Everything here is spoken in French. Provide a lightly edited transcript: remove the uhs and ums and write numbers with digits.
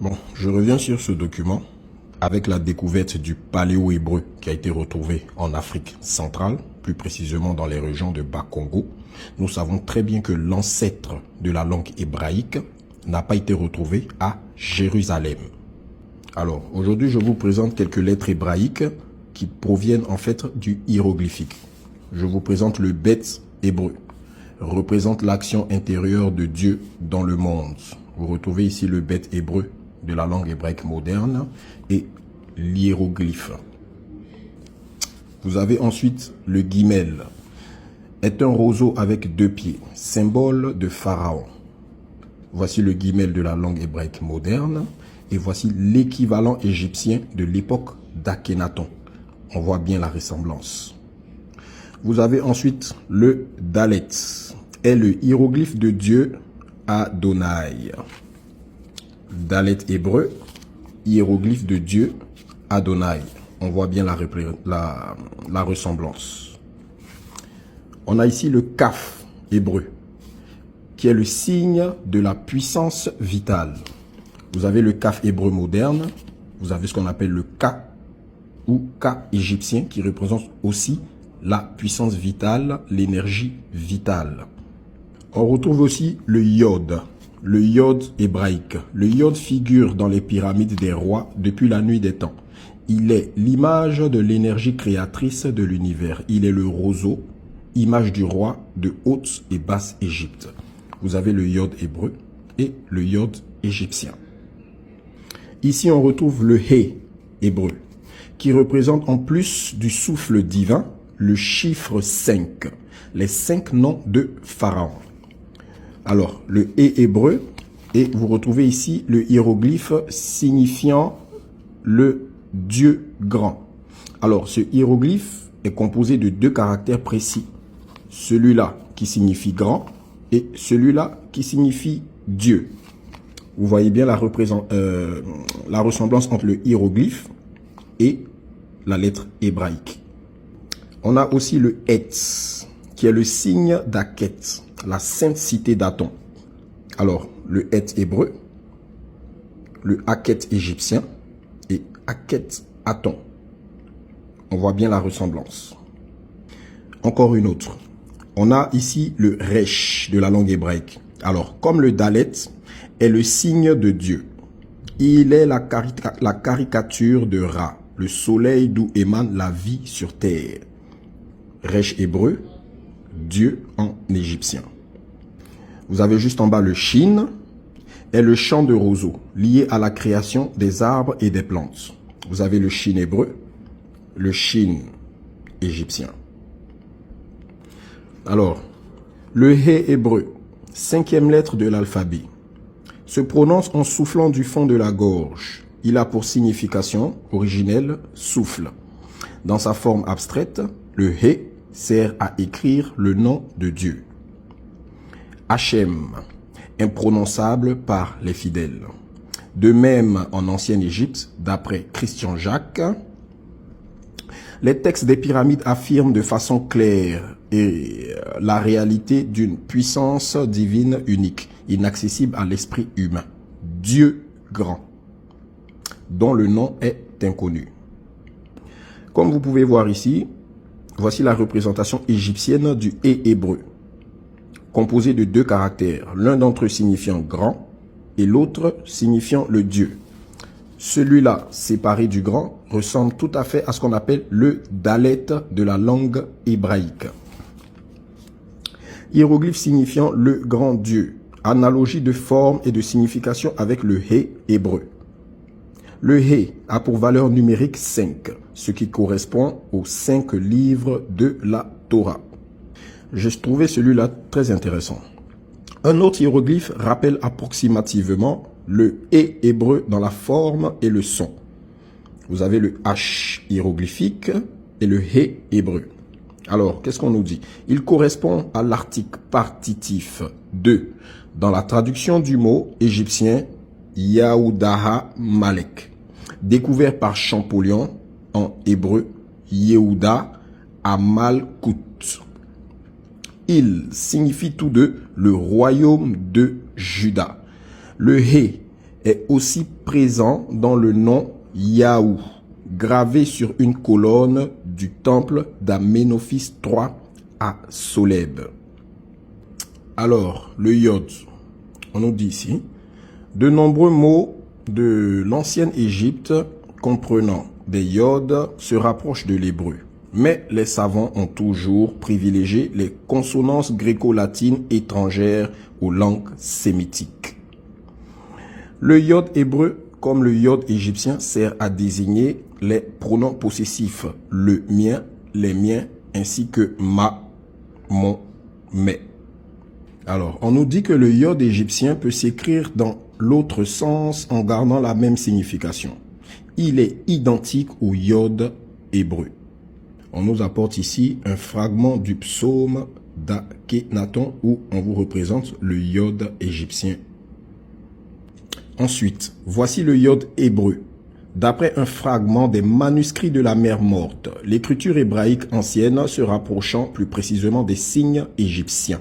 Bon, je reviens sur ce document avec la découverte du paléo-hébreu qui a été retrouvé en Afrique centrale, plus précisément dans les régions de Bas-Congo. Nous savons très bien que l'ancêtre de la langue hébraïque n'a pas été retrouvé à Jérusalem. Alors, aujourd'hui, je vous présente quelques lettres hébraïques qui proviennent en fait du hiéroglyphique. Je vous présente le Bet hébreu, représente l'action intérieure de Dieu dans le monde. Vous retrouvez ici le Bet hébreu de la langue hébraïque moderne et l'hiéroglyphe. Vous avez ensuite le Guimel, est un roseau avec deux pieds, symbole de Pharaon. Voici le Guimel de la langue hébraïque moderne et voici l'équivalent égyptien de l'époque d'Akhenaton. On voit bien la ressemblance. Vous avez ensuite le Dalet, est le hiéroglyphe de Dieu Adonai. Dalet hébreu, hiéroglyphe de Dieu Adonai. On voit bien la ressemblance. On a ici le Kaf hébreu, qui est le signe de la puissance vitale. Vous avez le Kaf hébreu moderne, vous avez ce qu'on appelle le Ka ou Ka égyptien, qui représente aussi la puissance vitale, l'énergie vitale. On retrouve aussi le Yod hébraïque. Le Yod figure dans les pyramides des rois depuis la nuit des temps. Il est l'image de l'énergie créatrice de l'univers. Il est le roseau, image du roi de Haute et Basse Égypte. Vous avez le Yod hébreu et le Yod égyptien. Ici, on retrouve le He hébreu, qui représente en plus du souffle divin, le chiffre 5, les 5 noms de Pharaon. Alors, le He hébreu, et vous retrouvez ici le hiéroglyphe signifiant le Dieu grand. Alors, ce hiéroglyphe est composé de deux caractères précis. Celui-là qui signifie grand et celui-là qui signifie Dieu. Vous voyez bien la ressemblance entre le hiéroglyphe et la lettre hébraïque. On a aussi le Hetz, qui est le signe d'Aket, la sainte cité d'Aton. Alors, le Het hébreu, le Aket égyptien et Aket Aton. On voit bien la ressemblance. Encore une autre. On a ici le Resh de la langue hébraïque. Alors, comme le Dalet est le signe de Dieu, il est la caricature de Ra, le soleil d'où émane la vie sur terre. Resh hébreu, Dieu en égyptien. Vous avez juste en bas le Shin, est le chant de roseau, lié à la création des arbres et des plantes. Vous avez le Shin hébreu, le Shin égyptien. Alors, le He hébreu, 5e lettre de l'alphabet, se prononce en soufflant du fond de la gorge. Il a pour signification originelle souffle. Dans sa forme abstraite, le He sert à écrire le nom de Dieu. Hachem, imprononçable par les fidèles. De même, en ancienne Égypte, d'après Christian Jacques, les textes des pyramides affirment de façon claire la réalité d'une puissance divine unique, inaccessible à l'esprit humain. Dieu grand, dont le nom est inconnu. Comme vous pouvez voir ici, voici la représentation égyptienne du He hébreu, composé de deux caractères, l'un d'entre eux signifiant grand et l'autre signifiant le Dieu. Celui-là, séparé du grand, ressemble tout à fait à ce qu'on appelle le Dalet de la langue hébraïque. Hiéroglyphe signifiant le grand Dieu, analogie de forme et de signification avec le He hébreu. Le He a pour valeur numérique 5, ce qui correspond aux 5 livres de la Torah. J'ai trouvé celui-là très intéressant. Un autre hiéroglyphe rappelle approximativement le He hébreu dans la forme et le son. Vous avez le H hiéroglyphique et le He hébreu. Alors, qu'est-ce qu'on nous dit? Il correspond à l'article partitif de, dans la traduction du mot égyptien Yahudaha Malek, découvert par Champollion en hébreu Yehuda Amalkut. Ils signifient tous deux le royaume de Juda. Le He est aussi présent dans le nom Yahou, gravé sur une colonne du temple d'Amenophis III à Soleb. Alors, le iode, on nous dit ici, de nombreux mots de l'ancienne Égypte comprenant des iodes se rapprochent de l'hébreu. Mais les savants ont toujours privilégié les consonances gréco-latines étrangères aux langues sémitiques. Le iode hébreu, comme le iode égyptien, sert à désigner les pronoms possessifs, le mien, les miens, ainsi que ma, mon, mes. Alors, on nous dit que le iode égyptien peut s'écrire dans l'autre sens en gardant la même signification. Il est identique au iode hébreu. On nous apporte ici un fragment du psaume d'Akhénaton où on vous représente le iode égyptien. Ensuite, voici le iode hébreu. D'après un fragment des manuscrits de la mer Morte, l'écriture hébraïque ancienne se rapprochant plus précisément des signes égyptiens.